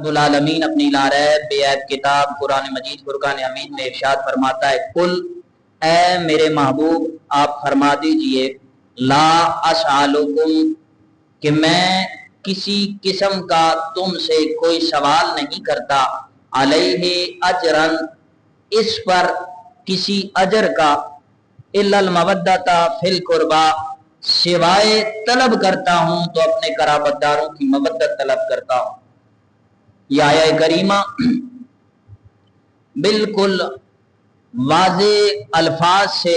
العالمین اپنی لارب بے عیب کتاب قرآن مجید فرقان حمید میں ارشاد فرماتا ہے، قل اے میرے محبوب آپ فرما دیجئے، لا اسالکم کہ میں کسی قسم کا تم سے کوئی سوال نہیں کرتا، علیہ اجرن اس پر کسی اجر کا، الا المودۃ فی القربى سوائے طلب کرتا ہوں تو اپنے قرابت داروں کی مودت طلب کرتا ہوں۔ یہ آیہ کریمہ بالکل واضح الفاظ سے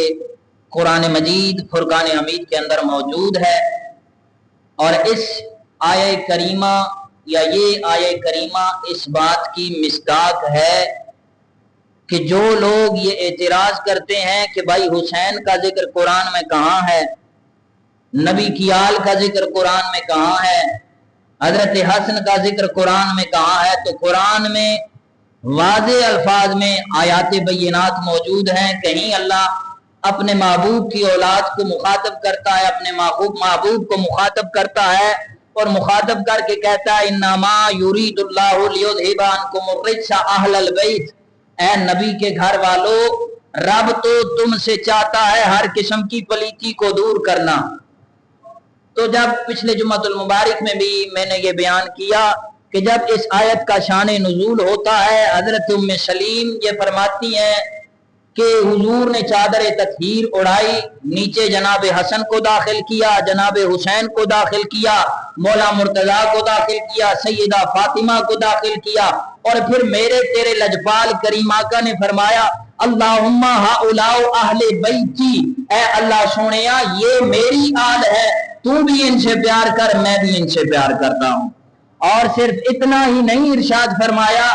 قرآن مجید فرقان حمید کے اندر موجود ہے، اور اس آیہ کریمہ یا یہ آیہ کریمہ اس بات کی مصداق ہے کہ جو لوگ یہ اعتراض کرتے ہیں کہ بھائی حسین کا ذکر قرآن میں کہاں ہے، نبی کی آل کا ذکر قرآن میں کہاں ہے، حضرت حسن کا ذکر قرآن میں کہاں ہے، تو قرآن میں واضح الفاظ میں آیات بینات موجود ہیں۔ کہیں اللہ اپنے محبوب کی اولاد کو مخاطب کرتا ہے، اپنے محبوب کو مخاطب کرتا ہے اور مخاطب کر کے کہتا ہے انما یرید اللہ لیذھب عنکم الرجس اہل البیت، اے نبی کے گھر والو رب تو تم سے چاہتا ہے ہر قسم کی پلیتی کو دور کرنا۔ تو جب پچھلے جمعۃ المبارک میں بھی میں نے یہ بیان کیا کہ جب اس آیت کا شان نزول ہوتا ہے، حضرت ام سلیم یہ فرماتی ہیں کہ حضور نے چادر تطہیر اڑائی، نیچے جناب حسن کو داخل کیا، جناب حسین کو داخل کیا، مولا مرتضیٰ کو داخل کیا، سیدہ فاطمہ کو داخل کیا، اور پھر میرے تیرے لجپال کریم آقا نے فرمایا اللہم ہؤلاء اہل بیتی، اے اللہ سونیا یہ میری آل ہے، تو بھی ان سے پیار کر، میں بھی ان سے پیار کرتا ہوں۔ اور صرف اتنا ہی نہیں ارشاد فرمایا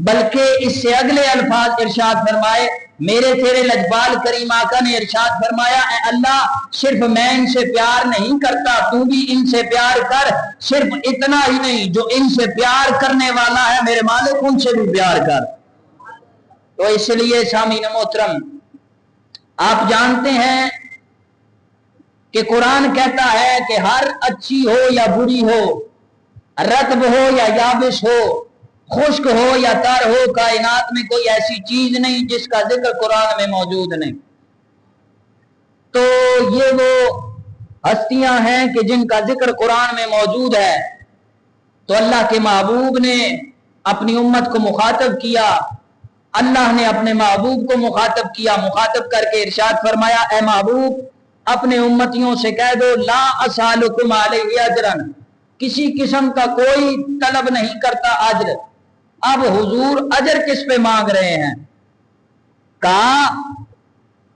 بلکہ اس سے اگلے الفاظ ارشاد فرمائے، میرے تیرے لجپال کریم آقا نے ارشاد فرمایا اے اللہ صرف میں ان سے پیار نہیں کرتا، تو بھی ان سے پیار کر، صرف اتنا ہی نہیں جو ان سے پیار کرنے والا ہے میرے مالک ان سے بھی پیار کر۔ تو اس لیے سامعین محترم آپ جانتے ہیں کہ قرآن کہتا ہے کہ ہر اچھی ہو یا بری ہو، رطب ہو یا یابس ہو، خشک ہو یا تر ہو، کائنات میں کوئی ایسی چیز نہیں جس کا ذکر قرآن میں موجود نہیں۔ تو یہ وہ ہستیاں ہیں کہ جن کا ذکر قرآن میں موجود ہے، تو اللہ کے محبوب نے اپنی امت کو مخاطب کیا، اللہ نے اپنے محبوب کو مخاطب کیا، مخاطب کر کے ارشاد فرمایا اے محبوب اپنے امتیوں سے کہہ دو لا اسالکم علیہ اجرا، کسی قسم کا کوئی طلب نہیں کرتا اجر۔ اب حضور اجر کس پہ مانگ رہے ہیں؟ کہا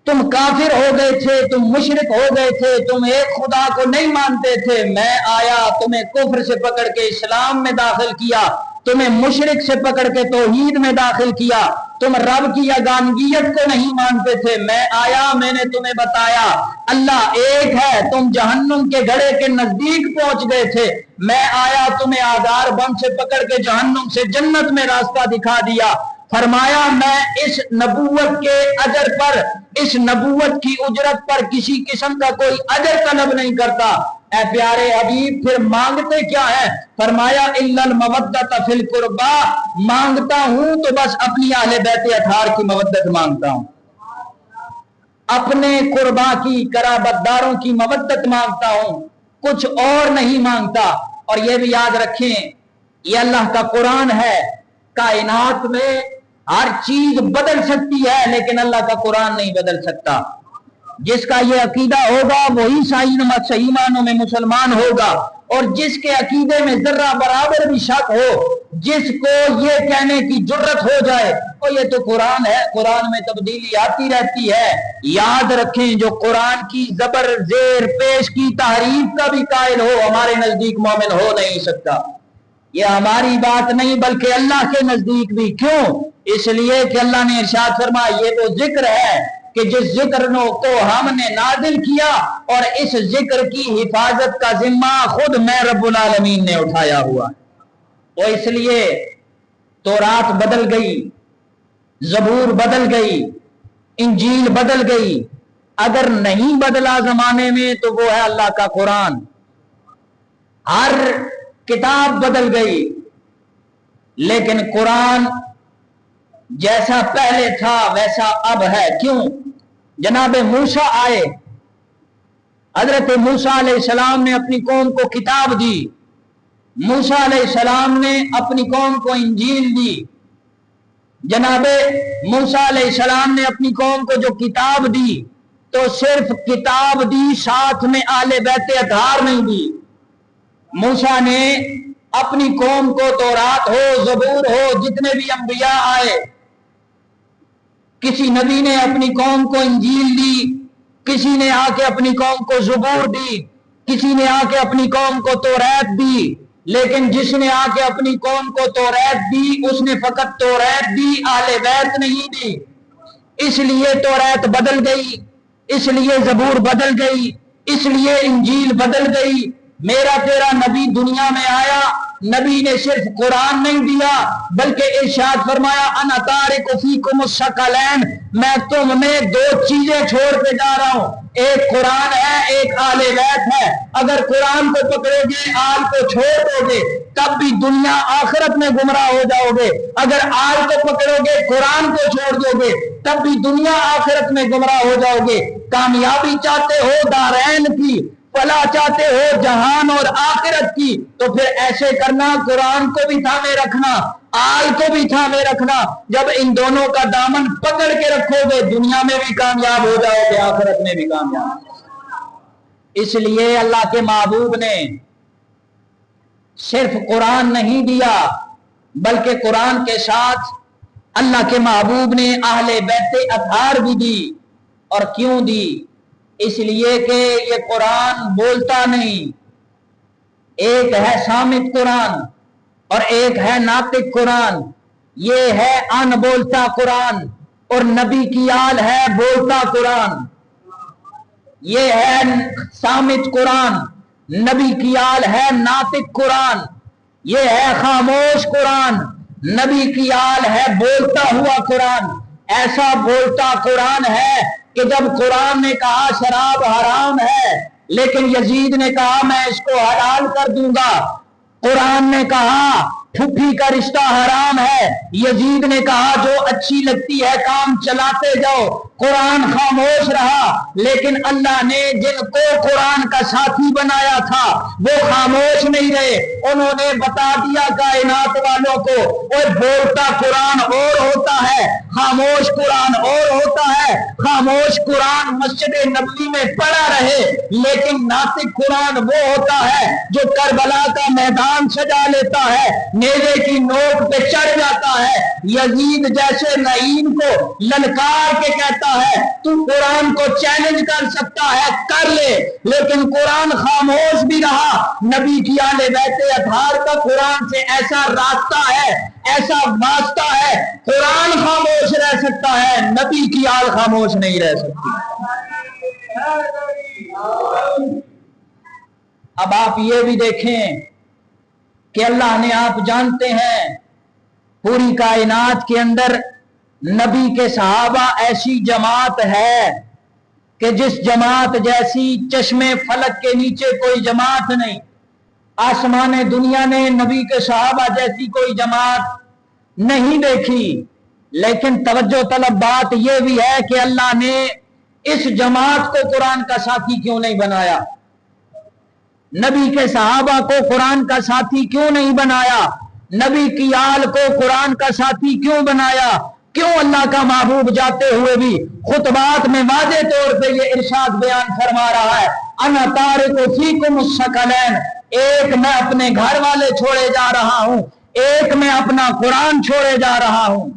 تم کافر ہو گئے تھے، تم مشرک ہو گئے تھے، تم ایک خدا کو نہیں مانتے تھے، میں آیا تمہیں کفر سے پکڑ کے اسلام میں داخل کیا، تمہیں مشرک سے پکڑ کے توحید میں داخل کیا، تم رب کی یگانگیت کو نہیں مانتے تھے، میں آیا میں نے تمہیں بتایا اللہ ایک ہے، تم جہنم کے گڑھے کے نزدیک پہنچ گئے تھے، میں آیا تمہیں آدھار بند سے پکڑ کے جہنم سے جنت میں راستہ دکھا دیا، فرمایا میں اس نبوت کے اجر پر، اس نبوت کی اجرت پر کسی قسم کا کوئی اجر طلب نہیں کرتا۔ اے پیارے حبیب پھر مانگتے کیا ہے؟ فرمایا الا المودۃ فی القربى، مانگتا ہوں تو بس اپنی اہل بیت اطہار کی مودت مانگتا ہوں، اپنے قربا کی قرابت داروں کی مودت مانگتا ہوں، کچھ اور نہیں مانگتا۔ اور یہ بھی یاد رکھیں یہ اللہ کا قرآن ہے، کائنات میں ہر چیز بدل سکتی ہے لیکن اللہ کا قرآن نہیں بدل سکتا۔ جس کا یہ عقیدہ ہوگا وہی صحیح معنوں میں مسلمان ہوگا، اور جس کے عقیدے میں ذرہ برابر بھی شک ہو، جس کو یہ کہنے کی جرت ہو جائے اور یہ تو قرآن ہے، قرآن میں تبدیلی آتی رہتی ہے، یاد رکھیں جو قرآن کی زبر زیر پیش کی تحریف کا بھی قائل ہو ہمارے نزدیک مومن ہو نہیں سکتا۔ یہ ہماری بات نہیں بلکہ اللہ کے نزدیک بھی۔ کیوں؟ اس لیے کہ اللہ نے ارشاد فرمایا یہ وہ ذکر ہے کہ جس ذکر کو ہم نے نازل کیا اور اس ذکر کی حفاظت کا ذمہ خود میں رب العالمین نے اٹھایا ہوا۔ تو اس لیے تورات بدل گئی، زبور بدل گئی، انجیل بدل گئی، اگر نہیں بدلا زمانے میں تو وہ ہے اللہ کا قرآن۔ ہر کتاب بدل گئی، لیکن قرآن جیسا پہلے تھا ویسا اب ہے. کیوں؟ جناب موسیٰ آئے، حضرت موسیٰ علیہ السلام نے اپنی قوم کو کتاب دی، موسیٰ علیہ السلام نے اپنی قوم کو انجیل دی. جناب موسیٰ علیہ السلام نے اپنی قوم کو جو کتاب دی تو صرف کتاب دی، ساتھ میں اہل بیت اطہار نہیں دی. موسیٰ نے اپنی قوم کو تورات ہو، زبور ہو، جتنے بھی انبیاء آئے، کسی نبی نے اپنی قوم کو انجیل دی، کسی نے آ کے اپنی قوم کو زبور دی، کسی نے آ کے اپنی قوم کو توریت دی. لیکن جس نے آ کے اپنی قوم کو توریت دی اس نے فقط توریت دی، اہل بیت نہیں دی. اس لیے توریت بدل گئی، اس لیے زبور بدل گئی، اس لیے انجیل بدل گئی. میرا تیرا نبی دنیا میں آیا، نبی نے صرف قرآن نہیں دیا بلکہ ارشاد فرمایا انا تارک فیکم الثقلین، میں تم میں دو چیزیں چھوڑ کے جا رہا ہوں، ایک قرآن ہے، ایک آل بیت ہے. اگر قرآن کو پکڑو گے، آل کو چھوڑ دو گے، تب بھی دنیا آخرت میں گمراہ ہو جاؤ گے. اگر آل کو پکڑو گے، قرآن کو چھوڑ دو گے، تب بھی دنیا آخرت میں گمراہ ہو جاؤ گے. کامیابی چاہتے ہو دارین کی، فلاح چاہتے ہو جہان اور آخرت کی، تو پھر ایسے کرنا، قرآن کو بھی تھامے رکھنا، آل کو بھی تھامے رکھنا. جب ان دونوں کا دامن پکڑ کے رکھو گے دنیا میں بھی کامیاب ہو جاؤ گے، آخرت میں بھی کامیاب. اس لیے اللہ کے محبوب نے صرف قرآن نہیں دیا بلکہ قرآن کے ساتھ اللہ کے محبوب نے اہل بیت اطہار بھی دی. اور کیوں دی؟ اس لیے کہ یہ قرآن بولتا نہیں، ایک ہے صامت قرآن اور ایک ہے ناطق قرآن. یہ ہے ان بولتا قرآن اور نبی کی آل ہے بولتا قرآن. یہ ہے صامت قرآن، نبی کی آل ہے ناطق قرآن. یہ ہے خاموش قرآن، نبی کی آل ہے بولتا ہوا قرآن. ایسا بولتا قرآن ہے کہ جب قرآن نے کہا شراب حرام ہے لیکن یزید نے کہا میں اس کو حلال کر دوں گا. قرآن نے کہا پھوپھی کا رشتہ حرام ہے، یزید نے کہا جو اچھی لگتی ہے کام چلاتے جاؤ. قرآن خاموش رہا، لیکن اللہ نے جن کو قرآن کا ساتھی بنایا تھا وہ خاموش نہیں رہے. انہوں نے بتا دیا کائنات والوں کو وہ بولتا قرآن اور ہوتا ہے، خاموش قرآن اور ہوتا ہے. خاموش قرآن مسجد نبوی میں پڑا رہے، لیکن ناطق قرآن وہ ہوتا ہے جو کربلا کا میدان سجا لیتا ہے، نیزے کی نوک پہ چڑھ جاتا ہے. یزید جیسے لعین کو للکار کے کہتا ہے تو قرآن کو چیلنج کر سکتا ہے، کر لے. لیکن قرآن خاموش بھی رہا. نبی کی آل بیت اطہار کا قرآن سے ایسا رابطہ ہے، ایسا واسطہ ہے، قرآن خاموش رہ سکتا ہے، نبی کی آل خاموش نہیں رہ سکتی. اب آپ یہ بھی دیکھیں کہ اللہ نے، آپ جانتے ہیں پوری کائنات کے اندر نبی کے صحابہ ایسی جماعت ہے کہ جس جماعت جیسی چشمے فلک کے نیچے کوئی جماعت نہیں. آسمان دنیا نے نبی کے صحابہ جیسی کوئی جماعت نہیں دیکھی. لیکن توجہ طلب بات یہ بھی ہے کہ اللہ نے اس جماعت کو قرآن کا ساتھی کیوں نہیں بنایا؟ نبی کے صحابہ کو قرآن کا ساتھی کیوں نہیں بنایا؟ نبی کی آل کو قرآن کا ساتھی کیوں بنایا؟ کیوں اللہ کا محبوب جاتے ہوئے بھی خطبات میں واضح طور پہ یہ ارشاد بیان فرما رہا ہے انا تارک فیکم الثقلین، ایک میں اپنے گھر والے چھوڑے جا رہا ہوں، ایک میں اپنا قرآن چھوڑے جا رہا ہوں.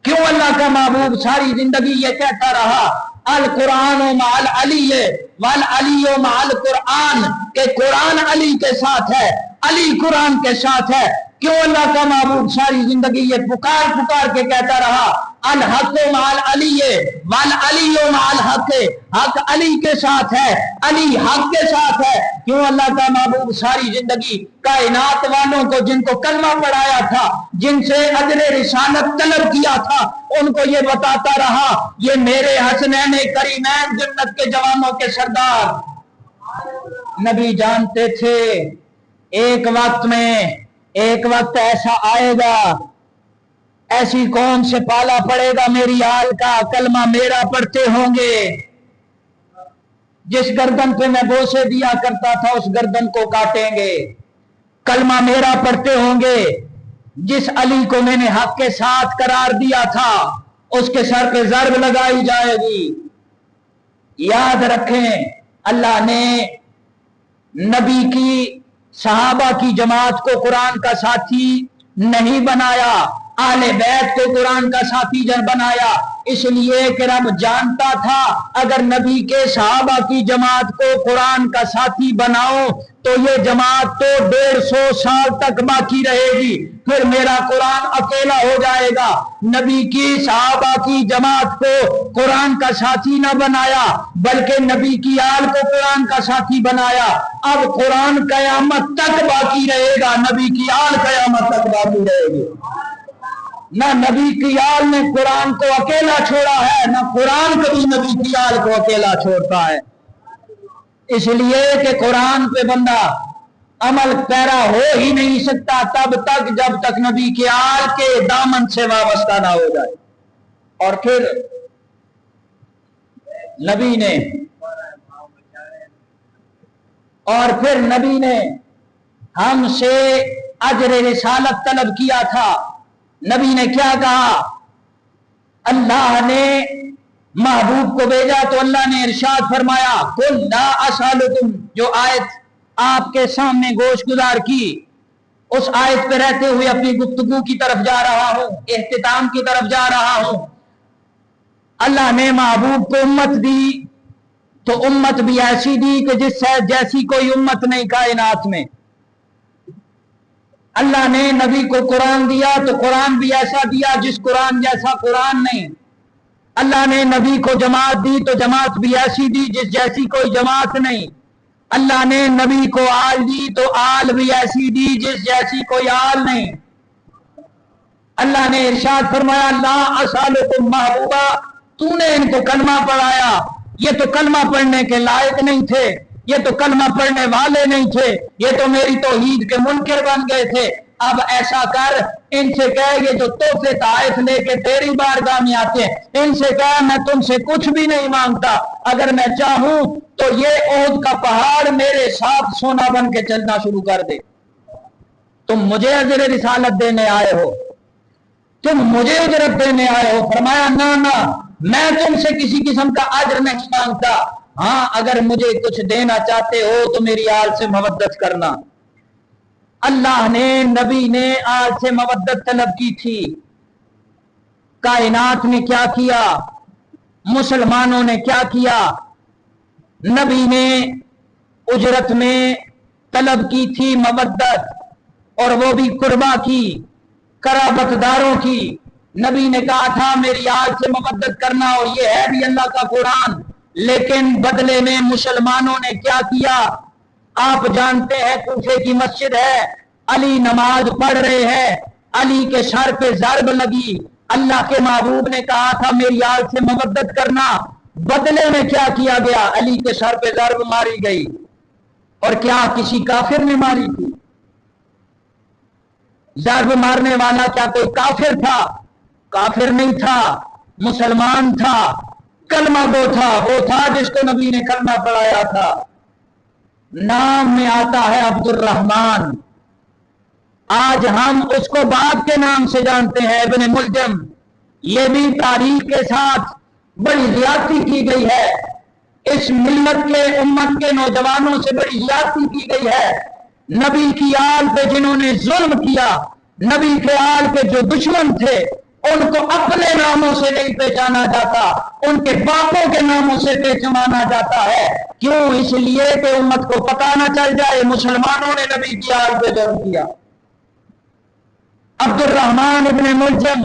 کیوں اللہ کا محبوب ساری زندگی یہ کہتا رہا القرآن مع العلی والعلی مع القرآن، کہ قرآن علی کے ساتھ ہے، علی قرآن کے ساتھ ہے؟ کیوں اللہ کا محبوب ساری زندگی یہ پکار پکار کے کہتا رہا الحق مع العلی والعلی مع الحق، حق علی کے ساتھ ہے، علی حق کے ساتھ ہے؟ کیوں اللہ کا محبوب ساری زندگی کائنات والوں کو جن کو کلمہ پڑھایا تھا، جن سے اجر رسالت طلب کیا تھا، ان کو یہ بتاتا رہا یہ میرے حسنین کریمین جنت کے جوانوں کے سردار؟ نبی جانتے تھے ایک وقت میں ایک وقت ایسا آئے گا ایسی قوم سے پالا پڑے گا میری آل کا، کلمہ میرا پڑھتے ہوں گے، جس گردن پہ میں بوسے دیا کرتا تھا اس گردن کو کاٹیں گے، کلمہ میرا پڑھتے ہوں گے، جس علی کو میں نے حق کے ساتھ قرار دیا تھا اس کے سر پہ ضرب لگائی جائے گی۔ یاد رکھیں اللہ نے نبی کی صحابہ کی جماعت کو قرآن کا ساتھی نہیں بنایا، اہل بیت کو قرآن کا ساتھی بنایا، اس لیے کہ رب جانتا تھا اگر نبی کے صحابہ کی جماعت کو قرآن کا ساتھی بناؤ تو یہ جماعت تو 150 سال تک باقی رہے گی، پھر میرا قرآن اکیلا ہو جائے گا۔ نبی کی صحابہ کی جماعت کو قرآن کا ساتھی نہ بنایا بلکہ نبی کی آل کو قرآن کا ساتھی بنایا۔ اب قرآن قیامت تک باقی رہے گا، نبی کی آل قیامت تک باقی رہے گی۔ نہ نبی کی آل نے قرآن کو اکیلا چھوڑا ہے، نہ قرآن کبھی نبی کی آل کو اکیلا چھوڑتا ہے، اس لیے کہ قرآن پہ بندہ عمل پیرا ہو ہی نہیں سکتا تب تک جب تک نبی کی آل کے دامن سے وابستہ نہ ہو جائے۔ اور پھر نبی نے ہم سے اجر رسالت طلب کیا تھا۔ نبی نے کیا کہا؟ اللہ نے محبوب کو بھیجا تو اللہ نے ارشاد فرمایا قل لا اسالکم، جو آیت آپ کے سامنے گوش گزار کی اس آیت پہ رہتے ہوئے اپنی گفتگو کی طرف جا رہا ہوں، اختتام کی طرف جا رہا ہوں۔ اللہ نے محبوب کو امت دی تو امت بھی ایسی دی کہ جس سے جیسی کوئی امت نہیں کائنات میں۔ اللہ نے نبی کو قرآن دیا تو قرآن بھی ایسا دیا جس قرآن جیسا قرآن نہیں۔ اللہ نے نبی کو جماعت دی تو جماعت بھی ایسی دی جس جیسی کوئی جماعت نہیں۔ اللہ نے نبی کو آل دی تو آل بھی ایسی دی جس جیسی کوئی آل نہیں۔ اللہ نے ارشاد فرمایا لا اسالکم محبوبہ، تو نے ان کو کلمہ پڑھایا، یہ تو کلمہ پڑھنے کے لائق نہیں تھے، یہ تو کلمہ پڑھنے والے نہیں تھے، یہ تو میری توحید کے منکر بن گئے تھے۔ اب ایسا کر ان سے کہے یہ جو تحفے تحائف لے کے تیری بارگاہ میں آتے ہیں ان سے کہے میں تم سے کچھ بھی نہیں مانگتا، اگر میں چاہوں تو یہ احد کا پہاڑ میرے ساتھ سونا بن کے چلنا شروع کر دے۔ تم مجھے اجر رسالت دینے آئے ہو، تم مجھے اجرت دینے آئے ہو۔ فرمایا نہ میں تم سے کسی قسم کا اجر نہیں مانگتا، ہاں اگر مجھے کچھ دینا چاہتے ہو تو میری آل سے مودت کرنا۔ اللہ نے نبی نے آل سے مودت طلب کی تھی، کائنات نے کیا کیا، مسلمانوں نے کیا کیا؟ نبی نے اجرت میں طلب کی تھی مودت، اور وہ بھی قربا کی، قرابت داروں کی۔ نبی نے کہا تھا میری آل سے مودت کرنا، اور یہ ہے بھی اللہ کا قرآن، لیکن بدلے میں مسلمانوں نے کیا کیا؟ آپ جانتے ہیں کوفے کی مسجد ہے، علی نماز پڑھ رہے ہیں، علی کے سر پہ ضرب لگی، اللہ کے محبوب نے کہا تھا میری آل سے مودت کرنا، بدلے میں کیا کیا گیا؟ علی کے سر پہ ضرب ماری گئی۔ اور کیا کسی کافر نے ماری تھی؟ ضرب مارنے والا کیا کوئی کافر تھا؟ کافر نہیں تھا، مسلمان تھا، کلمہ گو تھا، وہ تھا جس کو نبی نے کلمہ پڑھایا تھا۔ نام میں آتا ہے عبد الرحمن، آج ہم اس کو باپ کے نام سے جانتے ہیں ابن ملجم۔ یہ بھی تاریخ کے ساتھ بڑی زیادتی کی گئی ہے، اس ملت کے امت کے نوجوانوں سے بڑی زیادتی کی گئی ہے۔ نبی کی آل پہ جنہوں نے ظلم کیا، نبی کے آل کے جو دشمن تھے ان کو اپنے ناموں سے نہیں پہچانا جاتا، ان کے باپوں کے ناموں سے پہچانا جاتا ہے۔ کیوں؟ اس لیے کہ امت کو پتہ نہ چل جائے مسلمانوں نے نبی کی آل پہ ظلم کیا۔ عبد الرحمن ابن ملجم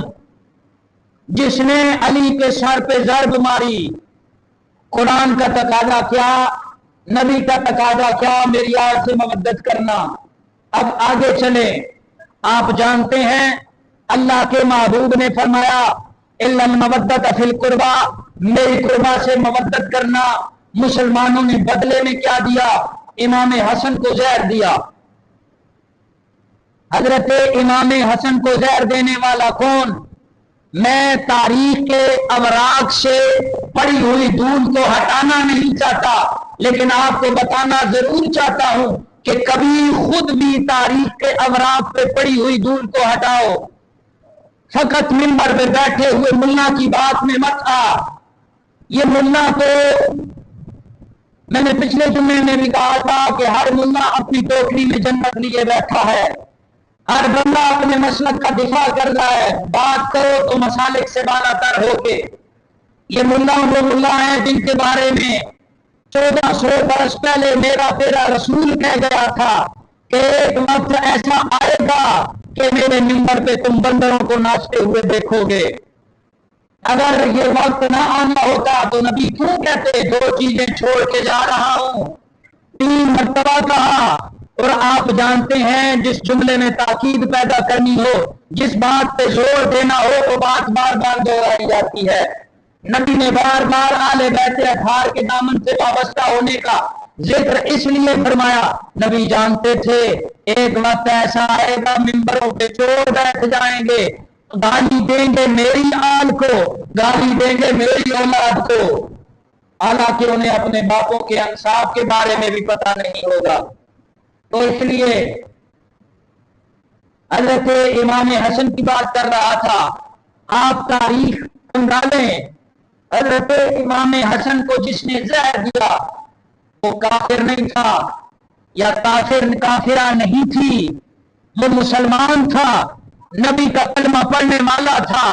جس نے علی کے سر پہ ضرب ماری، قرآن کا تقاضا کیا، نبی کا تقاضا کیا؟ میری آل سے مودت کرنا۔ اب آگے چلیں، آپ جانتے ہیں اللہ کے محبوب نے فرمایا الا المودۃ فی القربى، میری قربا سے مودت کرنا۔ مسلمانوں نے بدلے میں کیا دیا؟ امام حسن کو زہر دیا۔ حضرت امام حسن کو زہر دینے والا کون؟ میں تاریخ کے اوراق سے پڑی ہوئی دھول کو ہٹانا نہیں چاہتا، لیکن آپ کو بتانا ضرور چاہتا ہوں کہ کبھی خود بھی تاریخ کے اوراق پہ پڑی ہوئی دھول کو ہٹاؤ، فقط منبر پہ بیٹھے ہوئے ملا کی بات میں مت آ۔ یہ ملا تو میں نے پچھلے جمعے میں بھی کہا تھا کہ ہر ملا اپنی ٹوکری میں جنت لیے بیٹھا ہے، ہر بندہ اپنے مسلک کا دفاع کر رہا ہے، بات کرو تو مسالک سے بالا تر ہو کے۔ یہ ملا وہ ملا ہیں جن کے بارے میں 1400 برس پہلے میرا تیرا رسول کہہ گیا تھا کہ ایک وقت ایسا آئے گا کہ میرے منبر پہ تم بندروں کو ناچتے ہوئے دیکھو گے۔ اگر یہ وقت نہ آنا ہوتا تو نبی کیوں کہتے 2 چیزیں چھوڑ کے جا رہا ہوں؟ 3 مرتبہ کہا، اور آپ جانتے ہیں جس جملے میں تاکید پیدا کرنی ہو، جس بات پہ زور دینا ہو، وہ بات بار بار دہرائی جاتی ہے۔ نبی نے بار بار آل بیت اطہار کے دامن سے وابستہ ہونے کا ذکر اس لیے فرمایا، نبی جانتے تھے ایک وقت ایسا آئے گا منبروں پہ چور بیٹھ جائیں گے، گالی دیں گے میری آل کو، گالی دیں گے میری اولاد کو، حالانکہ انہیں اپنے باپوں کے انصاف کے بارے میں بھی پتہ نہیں ہوگا۔ تو اس لیے حضرت امام حسن کی بات کر رہا تھا، آپ تاریخ کنگالیں، حضرت امام حسن کو جس نے زہر دیا وہ کافر نہیں تھا، یا کافرہ نہیں تھی، وہ مسلمان تھا، نبی کا کلمہ پڑھنے والا تھا،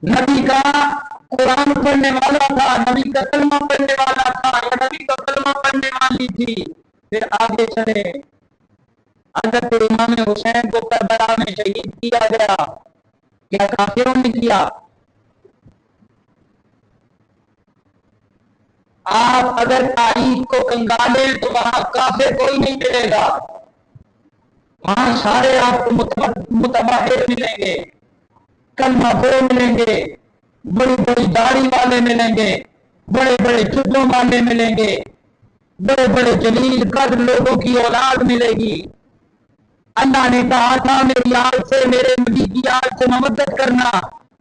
نبی کا قرآن پڑھنے والا تھا، نبی کا کلمہ پڑھنے والا تھا، یا نبی کا کلمہ پڑھنے والی تھی۔ پھر آگے چلے، حضرت امام حسین کو کربلا میں شہید کیا گیا، کیا کافروں نے کیا؟ آپ اگر تاریخ کو کنگالیں تو وہاں کافر کوئی نہیں ملے گا، وہاں سارے آپ کو متباہر ملیں گے، کلمہ گو ملیں گے، بڑی بڑی داڑھی والے ملیں گے، بڑے بڑے جبوں والے ملیں گے، بڑے بڑے جلیل قدر لوگوں کی اولاد ملے گی۔ اللہ نے کہا تھا میری آل سے، میرے نبی کی آل سے مودت کرنا،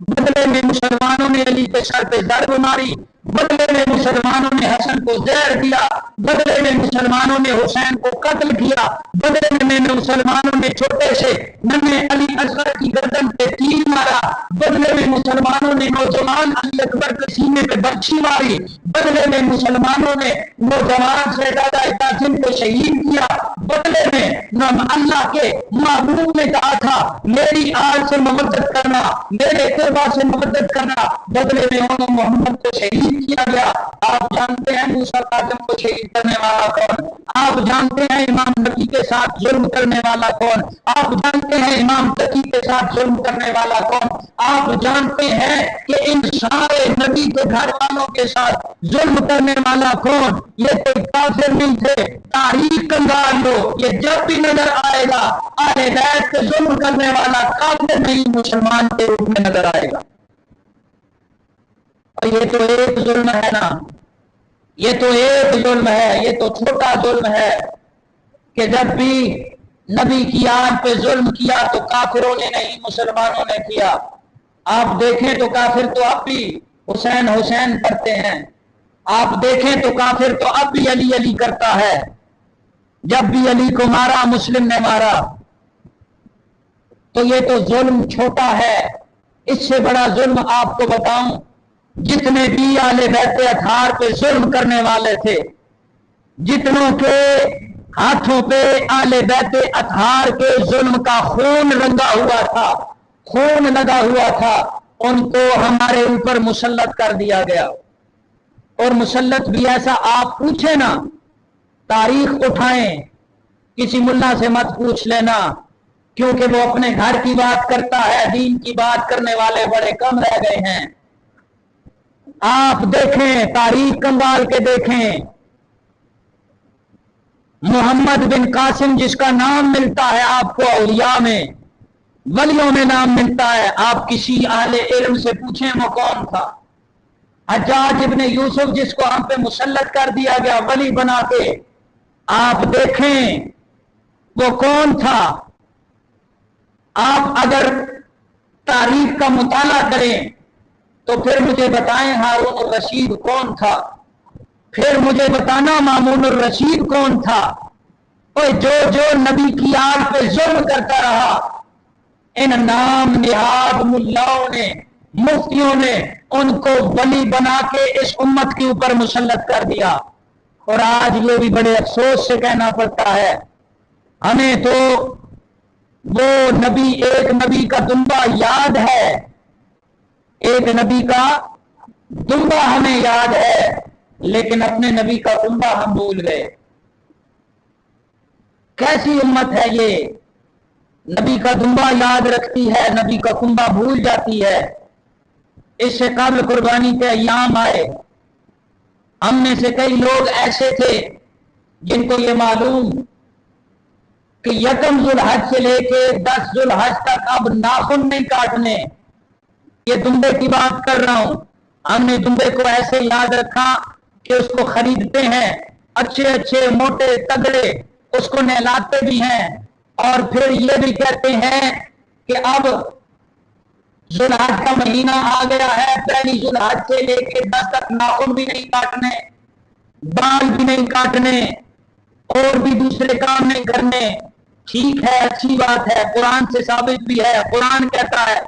بدلے میں مسلمانوں نے علی کے سر پہ ضرب ماری، بدلے میں مسلمانوں نے حسن کو زہر دیا، بدلے میں مسلمانوں نے حسین کو قتل کیا، بدلے میں مسلمانوں نے چھوٹے سے ننھے علی اصغر کی گردن پہ تیر مارا، بدلے میں مسلمانوں نے نوجوان علی اکبر کے سینے پہ برچھی ماری، بدلے میں مسلمانوں نے نوجوان شہزادہ قاسم کو شہید کیا، بدلے میں اللہ کے محبوب نے کہا تھا میری آل سے مودت کرنا، میرے قربا سے مودت کرنا، بدلے میں انہوں محمد کو شہید کیا گیا۔ آپ جانتے ہیں موسیٰ کاظم کو شہید کرنے والا کون؟ آپ جانتے ہیں امام نبی کے ساتھ ظلم کرنے والا کون؟ آپ جانتے ہیں امام تقی کے ساتھ ظلم کرنے والا کون؟ آپ جانتے ہیں کہ ان سارے نبی کے گھر والوں کے ساتھ ظلم کرنے والا کون؟ یہ کوئی کافر نہیں تھے۔ تاریخ کنگال لو، یہ جب بھی نظر آئے گا اہل بیت کے ظلم کرنے والا کافر نہیں، مسلمان کے روپ میں نظر آئے گا۔ اور یہ تو ایک ظلم ہے نا، یہ تو ایک ظلم ہے، یہ تو چھوٹا ظلم ہے کہ جب بھی نبی کی آن پہ ظلم کیا تو کافروں نے نہیں، مسلمانوں نے کیا۔ آپ دیکھیں تو کافر تو اب بھی حسین حسین کرتے ہیں، آپ دیکھیں تو کافر تو اب بھی علی علی کرتا ہے، جب بھی علی کو مارا مسلم نے مارا۔ تو یہ تو ظلم چھوٹا ہے، اس سے بڑا ظلم آپ کو بتاؤں، جتنے بھی اہل بیت اطہار پہ ظلم کرنے والے تھے، جتنوں کے ہاتھوں پہ اہل بیت اطہار کے ظلم کا خون رنگا ہوا تھا، خون لگا ہوا تھا، ان کو ہمارے اوپر مسلط کر دیا گیا۔ اور مسلط بھی ایسا، آپ پوچھیں نا، تاریخ اٹھائیں، کسی ملا سے مت پوچھ لینا، کیونکہ وہ اپنے گھر کی بات کرتا ہے، دین کی بات کرنے والے بڑے کم رہ گئے ہیں۔ آپ دیکھیں، تاریخ کنگال کے دیکھیں، محمد بن قاسم جس کا نام ملتا ہے آپ کو اولیاء میں، ولیوں میں نام ملتا ہے، آپ کسی اہل علم سے پوچھیں وہ کون تھا؟ حجاج ابن یوسف جس کو ہم پہ مسلط کر دیا گیا ولی بنا کے، آپ دیکھیں وہ کون تھا؟ آپ اگر تاریخ کا مطالعہ کریں تو پھر مجھے بتائیں ہارون الرشید کون تھا، پھر مجھے بتانا مامون الرشید کون تھا۔ اور جو نبی کی آل پہ ظلم کرتا رہا، ان نام نہاد ملاؤں نے، مفتیوں نے ان کو ولی بنا کے اس امت کے اوپر مسلط کر دیا۔ اور آج یہ بھی بڑے افسوس سے کہنا پڑتا ہے، ہمیں تو وہ نبی، ایک نبی کا دنبا یاد ہے، ایک نبی کا دنبا ہمیں یاد ہے، لیکن اپنے نبی کا دنبا ہم بھول گئے۔ کیسی امت ہے یہ، نبی کا دنبا یاد رکھتی ہے، نبی کا کنبا بھول جاتی ہے۔ اس سے قبل قربانی کے ایام آئے، ہم میں سے کئی لوگ ایسے تھے جن کو یہ معلوم کہ یکم ذوالحج سے لے کے 10 ذوالحج تک اب ناخن نہیں کاٹنے۔ یہ دمبے کی بات کر رہا ہوں، ہم نے دمبے کو ایسے یاد رکھا کہ اس کو خریدتے ہیں، اچھے اچھے موٹے تگڑے، اس کو نہلاتے بھی ہیں، اور پھر یہ بھی کہتے ہیں کہ اب ذوالحج کا مہینہ آ گیا ہے، پہلی ذوالحج سے لے کے 10 تک ناخن بھی نہیں کاٹنے، بال بھی نہیں کاٹنے، اور بھی دوسرے کام نہیں کرنے۔ ٹھیک ہے، اچھی بات ہے، قرآن سے ثابت بھی ہے۔ قرآن کہتا ہے